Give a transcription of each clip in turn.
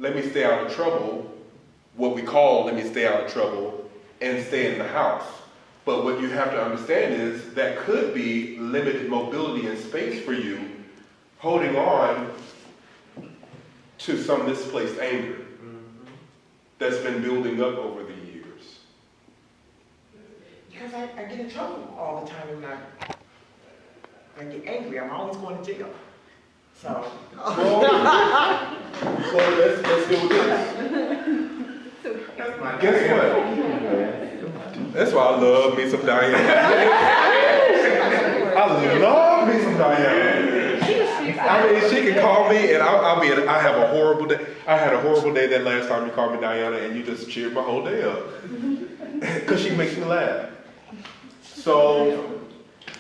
let me stay out of trouble, what we call let me stay out of trouble, and stay in the house. But what you have to understand is that could be limited mobility and space for you, holding on to some misplaced anger that's been building up over the years. Because I get in trouble all the time when I get angry. I'm always going to jail. So. Well, let's deal with this. Guess what? That's why I love me some Diane. I love me some Diane. I mean, she can call me and I have a horrible day. I had a horrible day that last time you called me Diana and you just cheered my whole day up. Because she makes me laugh. So,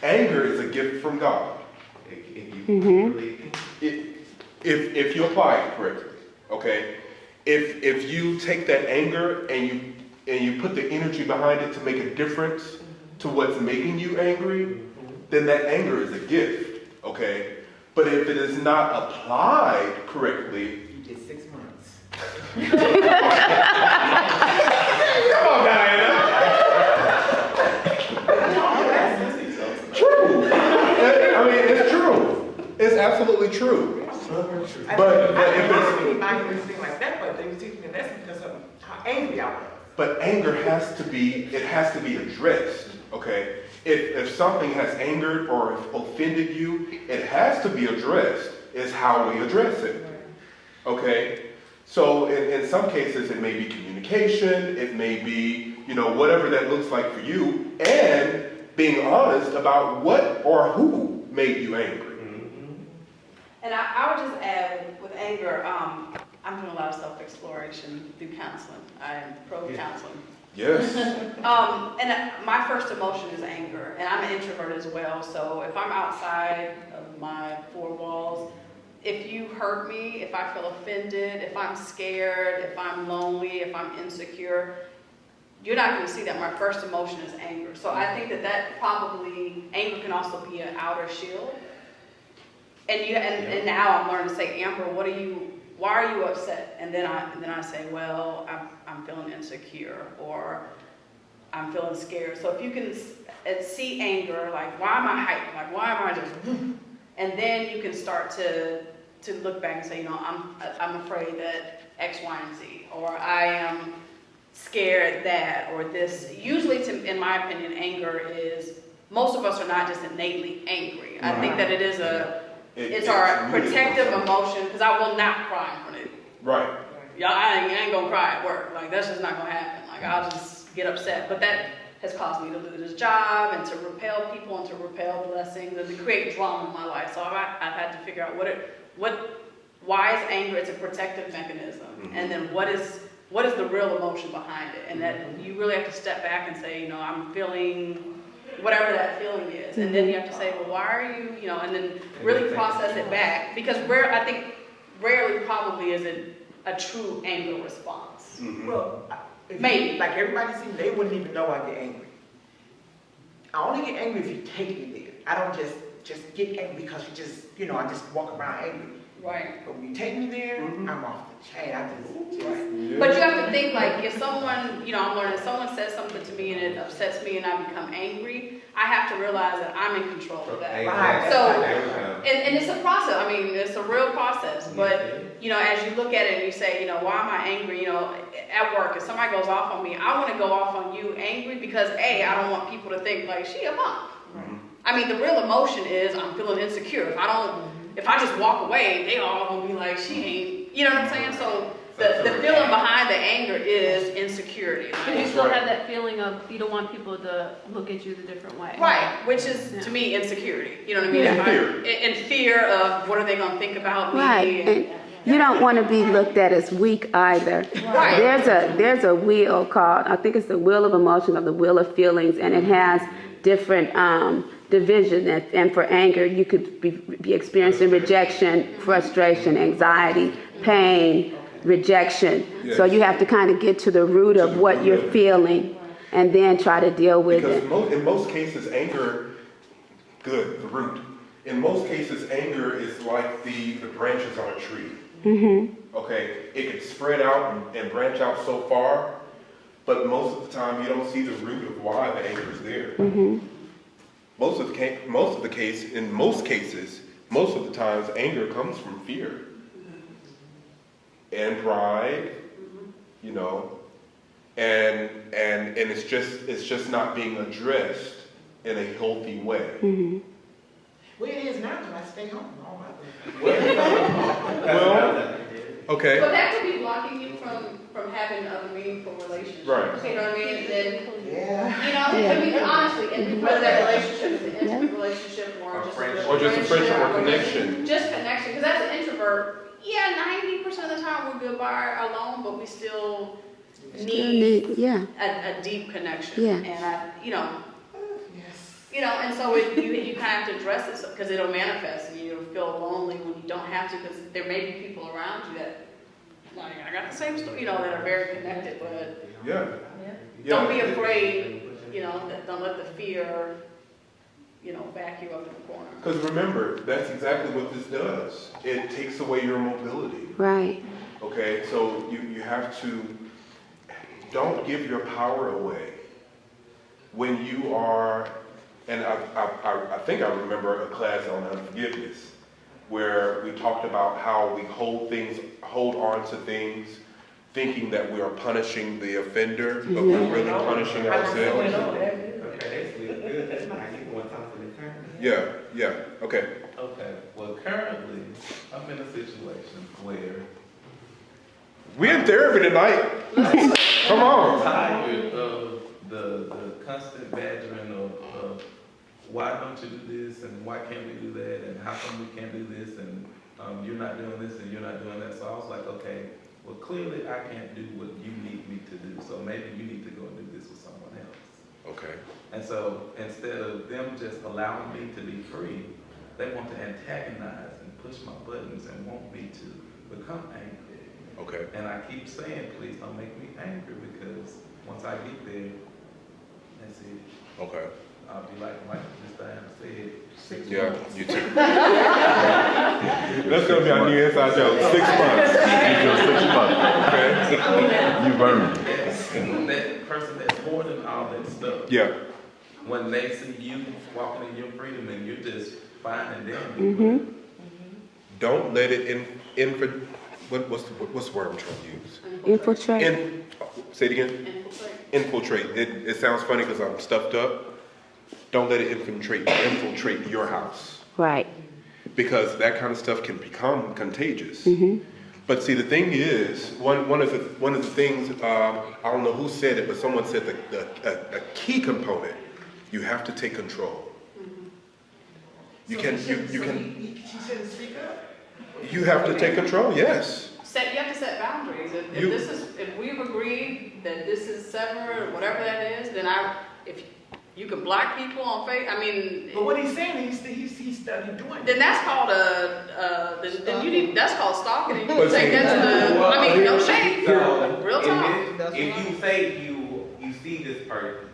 anger is a gift from God. If you apply it correctly, okay? If you take that anger and you put the energy behind it to make a difference to what's making you angry, then that anger is a gift, okay? But if it is not applied correctly, you get 6 months. Come on, Diana. True. I mean, it's true. It's absolutely true. But if it's not anything like that, but they were teaching me a lesson because of how angry I was. But anger has to be addressed, okay? If something has angered or offended you, it has to be addressed. It's how we address it, okay? So in some cases, it may be communication, it may be, whatever that looks like for you, and being honest about what or who made you angry. And I would just add, with anger, I'm doing a lot of self-exploration through counseling. I'm pro-counseling. Yes. And my first emotion is anger, and I'm an introvert as well, so if I'm outside of my 4 walls, if you hurt me, if I feel offended, if I'm scared, if I'm lonely, if I'm insecure, you're not going to see that my first emotion is anger. So I think that probably, anger can also be an outer shield. And now I'm learning to say, Amber, why are you upset? And then I say, well, I'm feeling insecure, or I'm feeling scared. So if you can see anger, like, why am I hyped? Like, why am I just, and then you can start to look back and say, I'm afraid that X, Y, and Z, or I am scared that, or this. Usually, in my opinion, anger is, most of us are not just innately angry. I think that it is it's our protective emotion, because I will not cry in front of you. Right. Y'all, I ain't gonna cry at work. Like, that's just not gonna happen. Like, I'll just get upset. But that has caused me to lose this job, and to repel people, and to repel blessings, and to create drama in my life. So I've had to figure out why is anger? It's a protective mechanism. And then what is the real emotion behind it? And that you really have to step back and say, I'm feeling whatever that feeling is. And then you have to say, well, why are you, and then really process it back. Because I think rarely probably is it a true anger response. Well, maybe. Like everybody seems, they wouldn't even know I get angry. I only get angry if you take me there. I don't just get angry because I just walk around angry. Right. But when you take me there, I'm off the chain. But you have to think, like, if someone, I'm learning, if someone says something to me and it upsets me and I become angry, I have to realize that I'm in control of that. Right. So, and it's a process. I mean, it's a real process. But, as you look at it and you say, why am I angry? At work, if somebody goes off on me, I want to go off on you angry because, I don't want people to think, like, she a punk. I mean, the real emotion is I'm feeling insecure. If I just walk away, they all gonna be like, she ain't, you know what I'm saying? So the feeling behind the anger is insecurity. But you still have that feeling of you don't want people to look at you the different way. Right, which is, to me, insecurity. You know what I mean? In fear of what are they gonna think about me. Right, and you don't want to be looked at as weak either. Right. There's a wheel called, I think it's the wheel of emotion or the wheel of feelings, and it has different division, and for anger you could be experiencing rejection, frustration, anxiety, pain, rejection. Yes. So you have to kind of get to the root of what you're feeling and then try to deal with it. Because in most cases, anger, the root. In most cases, anger is like the branches on a tree. Okay, it can spread out and branch out so far, but most of the time you don't see the root of why the anger is there. Most of the case, in most cases, most of the times, anger comes from fear and pride, you know, and it's just not being addressed in a healthy way. Well, it is now because I stay home all my Well, okay. But that could be blocking you from having other meaningful relationships. Right. You know what I mean? And then, Yeah. you know, I mean, honestly, and whether that relationship is an intimate relationship or just a friendship or connection. Just connection. Because as an introvert, yeah, 90% of the time we're good by alone, but we still need a deep connection. Yeah. And you know, Yes. you know, and so you kind of have to address it because it'll manifest and you'll feel lonely when you don't have to because there may be people around you that, like, I got the same story, you know, that are very connected, but don't be afraid, you know, don't let the fear, you know, back you up in the corner. Because remember, that's exactly what this does. It takes away your mobility. Right. Okay, so you have to, don't give your power away. When you are, and I think I remember a class on unforgiveness where we talked about how we hold on to things, thinking that we are punishing the offender, but we're really punishing ourselves. Okay, that's good. That's nice. You want to talk to the attorney? Yeah, okay. Okay, well, currently, I'm in a situation where We in therapy tonight. Come on. I'm tired of the constant badgering of why don't you do this and why can't we do that and how come we can't do this and you're not doing this and you're not doing that. So I was like, okay, well, clearly I can't do what you need me to do. So maybe you need to go and do this with someone else. Okay. And so instead of them just allowing me to be free, they want to antagonize and push my buttons and want me to become angry. Okay. And I keep saying, please don't make me angry because once I get there, that's it. Okay. I'll be like Mr. Diana said, 6 Yeah, months. you too. That's gonna be our new inside joke. 6 months. 6 months. Okay. You burn. Yes. And that person that's hoarding all that stuff, Yeah. when they see you walking in your freedom and you're just fine and dandy, Don't let it what's the word I'm trying to use? Infiltrate. Say it again. Infiltrate. It sounds funny because I'm stuffed up. Don't let it infiltrate your house. Right. Because that kind of stuff can become contagious. But see, the thing is, one of the things, I don't know who said it, but someone said that a key component, you have to take control. You can. She shouldn't speak up. You have to take control. Yes. You have to set boundaries. If we've agreed that this is severed or whatever that is, then if you can block people on Facebook, I mean. But what he's saying, he's studied doing. Then that's called that's called stalking. And you But can take see- that to I mean, no shade. So, Real talk. if you say you see this person,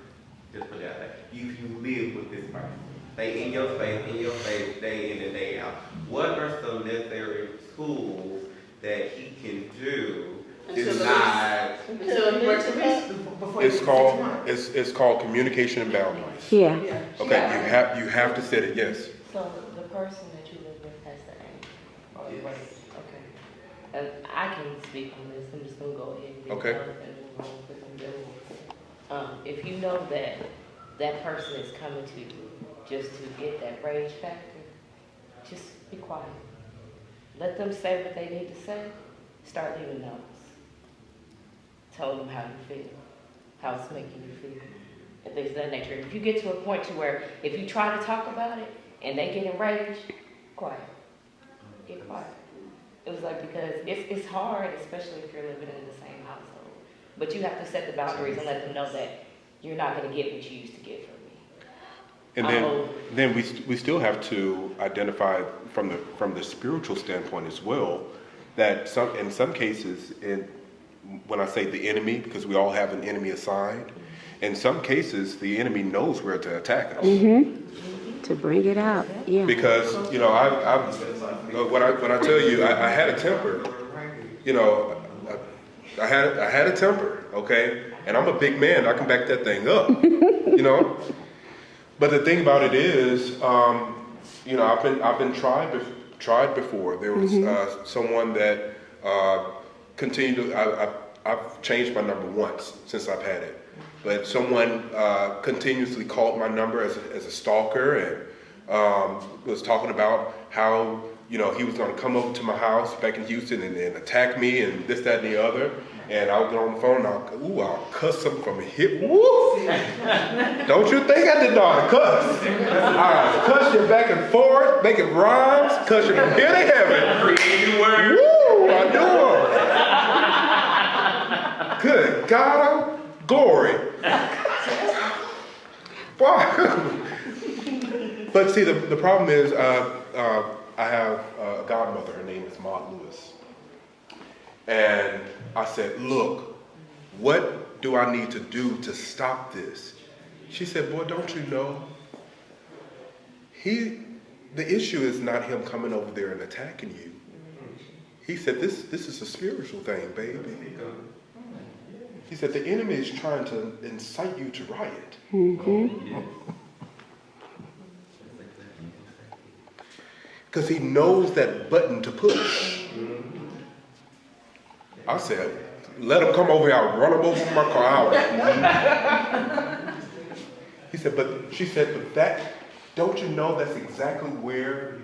just put it out there, you live with this person, they in your face, day in and day out, what are some necessary tools that he can do It's- Until he works the peace. Before It's he- called 6 months. it's called communication and boundaries. Yeah. Okay. You have to set it. Yes. So the person that you live with has the anger. Oh, Yes. wait, okay. I can speak on this. I'm just gonna go ahead and be Okay. honest and move on with them doing. If you know that that person is coming to you just to get that rage factor, just be quiet. Let them say what they need to say. Start leaving notes. Tell them how you feel, how it's making you feel, and things of that nature. If you get to a point to where if you try to talk about it and they get enraged, quiet. Get quiet. It was like, because it's hard, especially if you're living in the same household. But you have to set the boundaries and let them know that you're not going to get what you used to get from me. And then we still have to identify from the spiritual standpoint as well that in some cases, when I say the enemy, because we all have an enemy assigned, in some cases the enemy knows where to attack us. To bring it out. Yeah. Because I've when I tell you, I had a temper, you know, I had a temper, okay? And I'm a big man, I can back that thing up, you know? But the thing about it is, you know, I've been tried before. There was someone that continued to, I've changed my number once since I've had it. But someone continuously called my number as a stalker and was talking about how, you know, he was going to come over to my house back in Houston and attack me and this, that, and the other. And I'll get on the phone and I'll cuss him from hip. Woo! Don't you think I did know how to cuss? I'll cuss you back and forth, making rhymes, cuss you from here to heaven. Creative words. Woo! I do. Good God, glory. But see, the problem is, I have a godmother. Her name is Maud Lewis. And I said, look, what do I need to do to stop this? She said, boy, don't you know? The issue is not him coming over there and attacking you. He said, this is a spiritual thing, baby. He said, the enemy is trying to incite you to riot. Because he knows that button to push. I said, let him come over here, I'll run him over with my car. He said, she said, but that, don't you know that's exactly where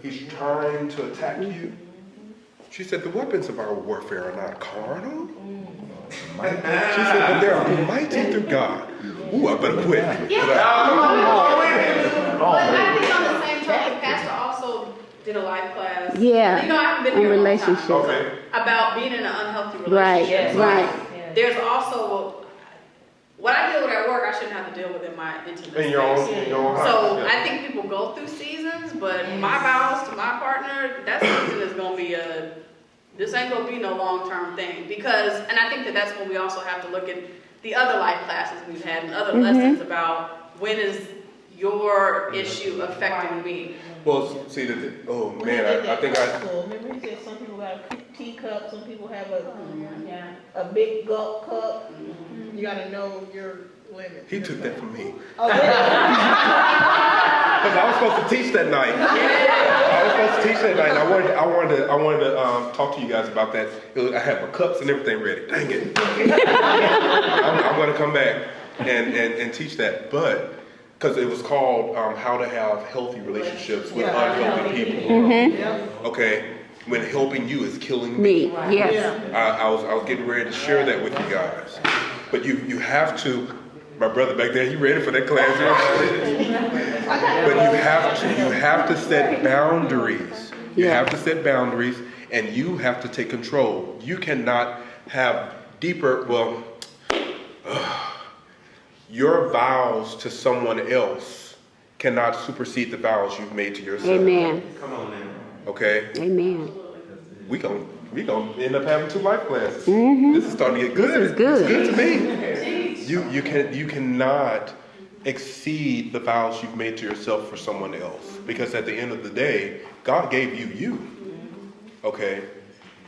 he's trying to attack you? She said, the weapons of our warfare are not carnal. She said, but they are mighty through God. Ooh, I better quit. But I think on the same topic, Pastor also did a life class. Yeah, you know, I haven't been in here a long time. relationships. Okay. About being in an unhealthy relationship. Right, Yes. right. There's also, what I deal with at work, I shouldn't have to deal with in my intimate In your own space. house. So Yeah. I think people go through seasons, but my vows to my partner, that season is gonna be this ain't gonna be no long-term thing. Because, and I think that's when we also have to look at the other life classes we've had and other lessons about when is your issue affecting me. Well, see, oh man, I think I, Remember he said some people have a teacup, some people have a big gulp cup. You gotta know your limits. he took that from me. Oh, really? Because I was supposed to teach that night. I was supposed to teach that night. And I wanted to talk to you guys about that. I had my cups and everything ready. Dang it. I'm going to come back and teach that. But, because it was called How to Have Healthy Relationships with Unhealthy People. Okay? When helping you is killing me. Yes. I was getting ready to share that with you guys. But you have to, my brother back there, you ready for that class? But you have to set boundaries. You have to set boundaries, and you have to take control. You cannot have deeper, your vows to someone else cannot supersede the vows you've made to yourself. Amen. Come on now. Okay? Amen. We gonna end up having 2 life classes. This is starting to get good. This is good. It's good to me. You cannot exceed the vows you've made to yourself for someone else, because at the end of the day, God gave you. Okay,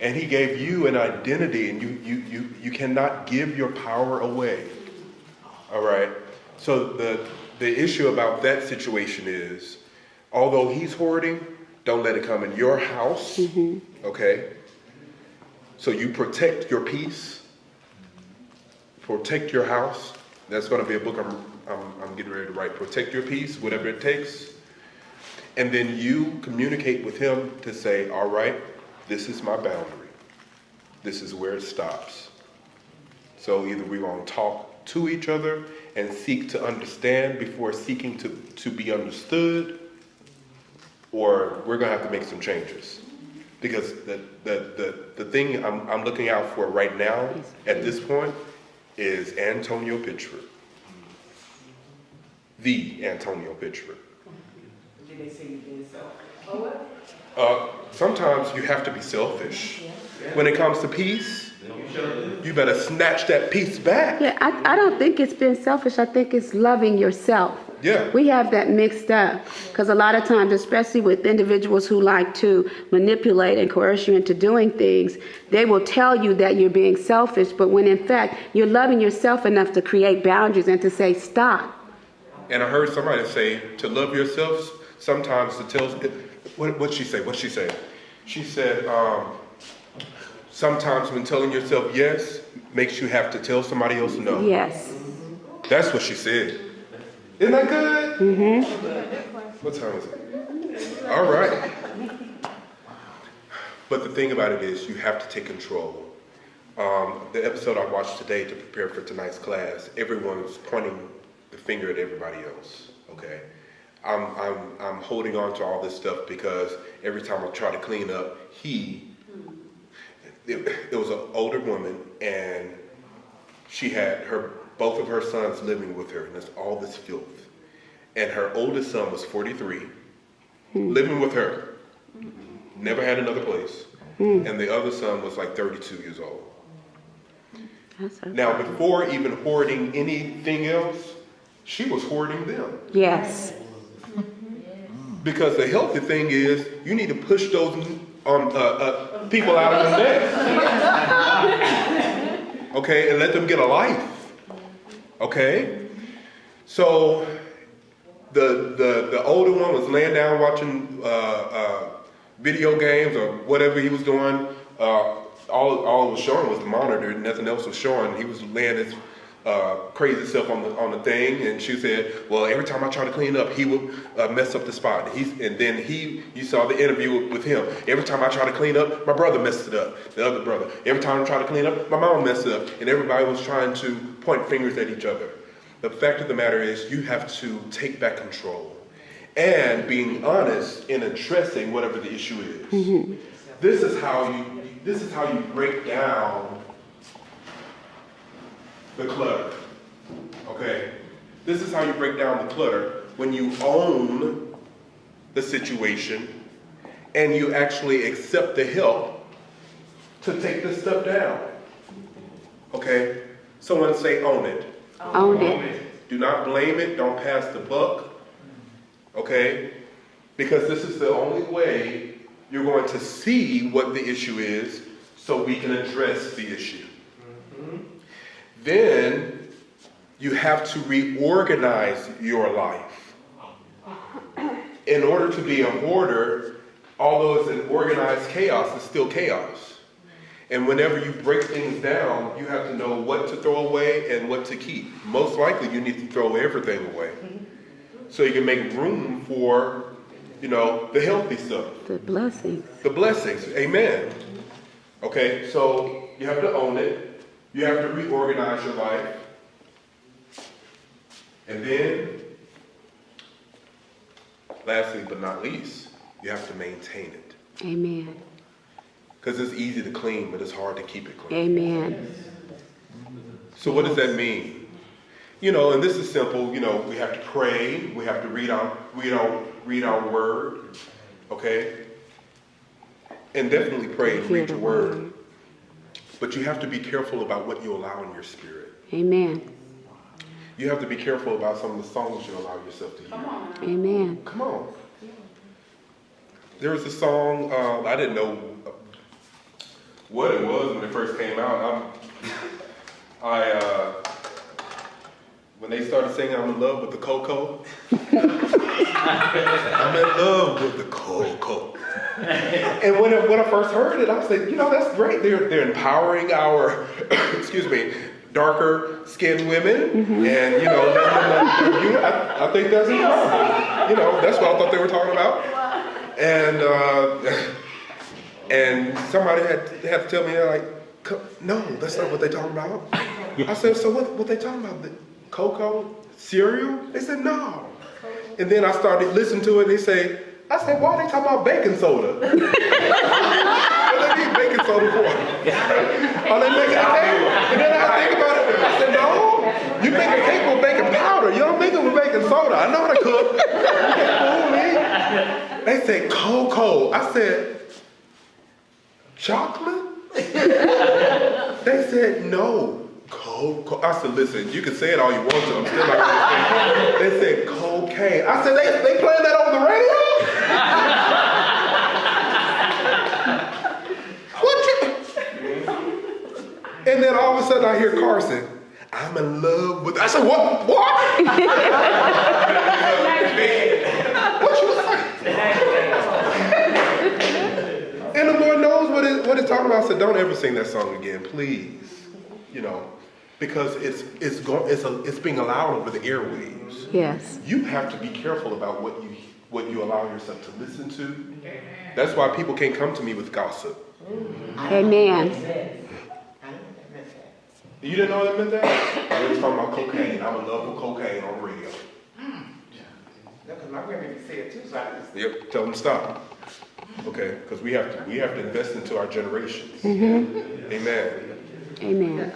and He gave you an identity, and you cannot give your power away. All right. So the issue about that situation is, although he's hoarding, don't let it come in your house. Okay. So you protect your peace, protect your house. That's going to be a book I'm getting ready to write. Protect your peace, whatever it takes. And then you communicate with him to say, all right, this is my boundary. This is where it stops. So either we're going to talk to each other and seek to understand before seeking to be understood, or we're going to have to make some changes. Because the thing I'm looking out for right now, at this point, is Antonio Pitchford. The Antonio Pitchford. Did they say you did so? Sometimes you have to be selfish. When it comes to peace, you better snatch that peace back. Yeah, I don't think it's being selfish. I think it's loving yourself. Yeah. We have that mixed up because a lot of times, especially with individuals who like to manipulate and coerce you into doing things, they will tell you that you're being selfish, but when in fact you're loving yourself enough to create boundaries and to say stop. And I heard somebody say to love yourself sometimes to tell. What'd she say? What'd she say? She said sometimes when telling yourself yes makes you have to tell somebody else no. Yes. That's what she said. Isn't that good? Mm-hmm. What time is it? All right. But the thing about it is, you have to take control. The episode I watched today to prepare for tonight's class, everyone was pointing the finger at everybody else. Okay, I'm holding on to all this stuff because every time I try to clean up, it was an older woman, and she had both of her sons living with her, and there's all this filth. And her oldest son was 43, living with her, never had another place. And the other son was like 32 years old. Now, before even hoarding anything else, she was hoarding them. Yes. Because the healthy thing is, you need to push those people out of the mess. Okay, and let them get a life. Okay? So, the older one was laying down watching video games or whatever he was doing. All it was showing was the monitor, nothing else was showing. He was laying his crazy self on the thing, and she said, well, every time I try to clean up, he would mess up the spot. And then you saw the interview with him. Every time I try to clean up, my brother messed it up, the other brother. Every time I try to clean up, my mom messed it up. And everybody was trying to point fingers at each other. The fact of the matter is, you have to take back control and being honest in addressing whatever the issue is. Mm-hmm. This is how you break down the clutter. Okay? This is how you break down the clutter when you own the situation and you actually accept the help to take this stuff down. Okay? Someone say own it. Own it. Do not blame it. Don't pass the buck. Okay? Because this is the only way you're going to see what the issue is so we can address the issue. Mm-hmm. Then you have to reorganize your life. In order to be a hoarder, although it's an organized chaos, it's still chaos. And whenever you break things down, you have to know what to throw away and what to keep. Most likely you need to throw everything away so you can make room for, the healthy stuff. The blessings. The blessings, amen. Okay, so you have to own it. You have to reorganize your life. And then, lastly but not least, you have to maintain it. Amen. Because it's easy to clean, but it's hard to keep it clean. Amen. So what does that mean? And this is simple. We have to pray. We have to read our word. Okay? And definitely pray and read your word. But you have to be careful about what you allow in your spirit. Amen. You have to be careful about some of the songs you allow yourself to hear. Come on. Amen. Come on. There was a song, I didn't know what it was when it first came out. When they started singing I'm in love with the cocoa. I'm in love with the cocoa. And when I first heard it, I was like, that's great. They're empowering our, darker skinned women. Mm-hmm. And, I think that's incredible. That's what I thought they were talking about. And somebody had to tell me, no, that's not what they're talking about. I said, so what they talking about? The cocoa cereal? They said, no. And then I started listening to it, and I said, why are they talking about baking soda? What do they need baking soda for? Are they making a cake? And then I think about it, I said, no, you make a cake with baking powder. You don't make it with baking soda. I know how to cook. You can't fool me. They said cocoa. I said, chocolate? They said, no, cocoa. I said, listen, you can say it all you want to. I'm still not going to say it. They said, cocoa. cocaine. I said, they playing that over the radio? What you? And then all of a sudden I hear Carson, I'm in love with, I said, what? What? What you say? And the Lord knows what it's talking about. I said, don't ever sing that song again, please. You know, because it's being allowed over the airwaves. Yes. You have to be careful about what you allow yourself to listen to. That's why people can't come to me with gossip. Amen. You didn't know that meant that? I was talking about cocaine. I'm in love with cocaine on the radio. Because my grandmother said it too, so I just... Yep, tell them stop. Okay, because we have to invest into our generations. Mm-hmm. Amen. Amen.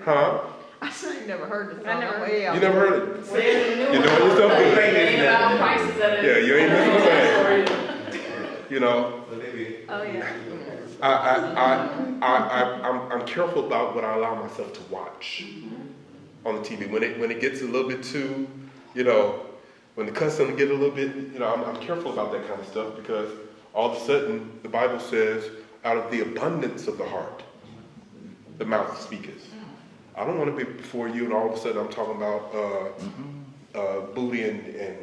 Huh? I said I never heard the song. You never heard it? You're doing yourself good. Yeah, you ain't missing a thing. You know. Oh, yeah. I'm careful about what I allow myself to watch on the TV. When it gets a little bit too, you know, when the cussing get a little bit, you know, I'm careful about that kind of stuff because all of a sudden the Bible says, out of the abundance of the heart, the mouth speaketh. I don't want to be before you and all of a sudden I'm talking about bullying and,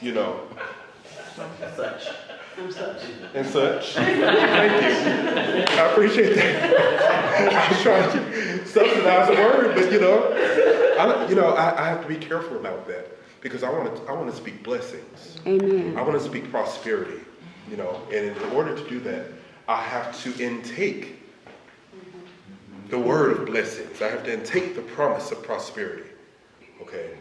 you know, and such. Thank you. I appreciate that. I was trying to subsidize the word, but I have to be careful about that because I want to speak blessings. Amen. I want to speak prosperity, you know, and in order to do that, I have to intake the word of blessings. I have to intake the promise of prosperity. Okay?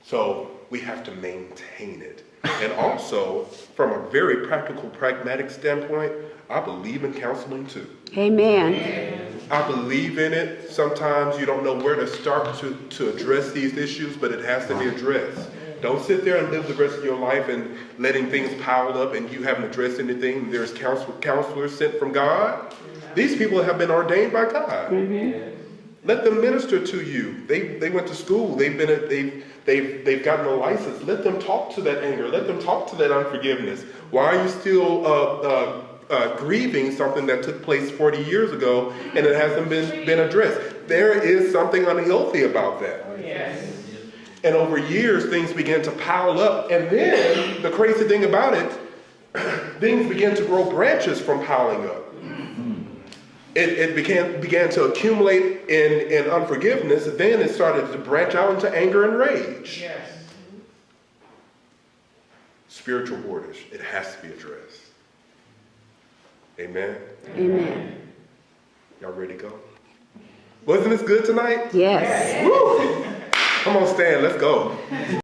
So we have to maintain it. And also, from a very practical, pragmatic standpoint, I believe in counseling too. Amen. I believe in it. Sometimes you don't know where to start to address these issues, but it has to be addressed. Don't sit there and live the rest of your life and letting things pile up and you haven't addressed anything. There's counselors sent from God. These people have been ordained by God. Mm-hmm. Let them minister to you. They went to school. They've gotten a license. Let them talk to that anger. Let them talk to that unforgiveness. Why are you still grieving something that took place 40 years ago and it hasn't been addressed? There is something unhealthy about that. Yes. And over years, things began to pile up. And then the crazy thing about it, things began to grow branches from piling up. It began to accumulate in unforgiveness. Then it started to branch out into anger and rage. Yes. Spiritual hoarders, it has to be addressed. Amen? Amen. Y'all ready to go? Wasn't this good tonight? Yes. Woo! Come on, stand. Let's go.